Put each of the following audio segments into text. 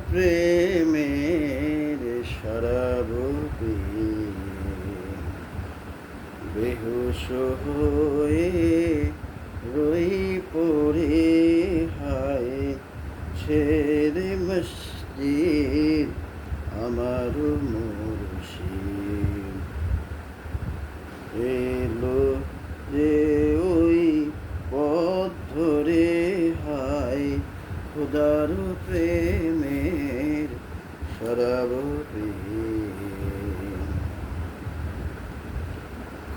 প্রেমের শরাব পিয়ে বেহুশ হয়ে রই পড়ে হায় ছেড়ে মসজিদ আমার মুর্শিদ এলো যে ওই পথ ধরে হায় খোদার প্রেমের শরাব পিয়ে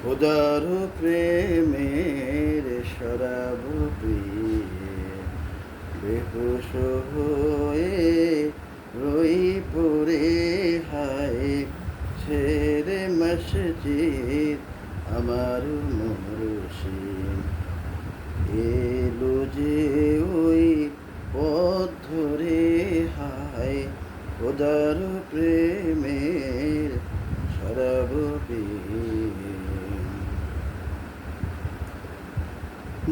খোদার প্রেমের শরাব পিয়ে বেহুশ হয়ে রই পড়ে হায় ছেড়ে মসজিদ আমার মুর্শিদ এলো যে ওই পথ ধরে হায় খোদার প্রেমের শরাব পিয়ে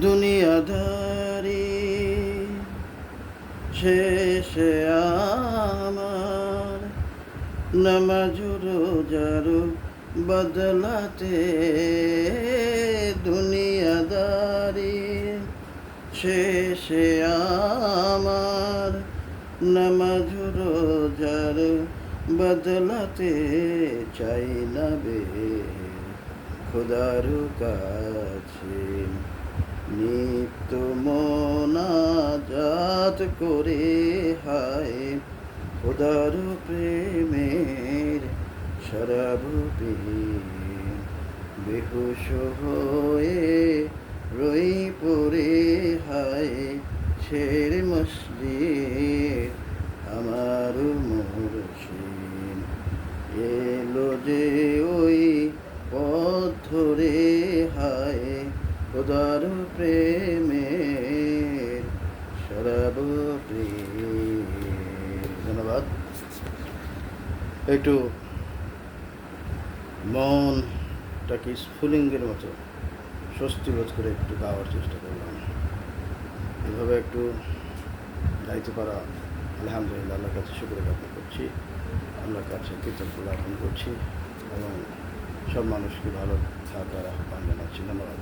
দুনিয়াদারি শেষে আমার নামাজ রোজার বদলাতে দুনিয়াদারি শেষে আমার নামাজ রোজার বদলাতে চাই না বে খোদার কাছে নিত্য মোনাজাত করে হায় খোদার প্রেমের শরাব পিয়ে বেহুশ হয়ে রই পড়ে হায় ছেড়ে মসজিদ আমার মুর্শিদ এলো যে ওই পথ ধরে হায় খোদার প্রেমের শরাব পিয়ে। ধন্যবাদ। একটু মনটাকে স্ফুলিঙ্গের মতো স্বস্তি বোধ করে একটু গাওয়ার চেষ্টা করলাম। এভাবে একটু গাইতে পারা আলহামদুলিল্লাহ আল্লাহর কাছে শুকরিয়া জ্ঞাপন করছি, আল্লাহর কাছে কৃতজ্ঞতা জ্ঞাপন করছি এবং সব মানুষকে ভালো থাকার আহ্বান জানাচ্ছি। ধন্যবাদ।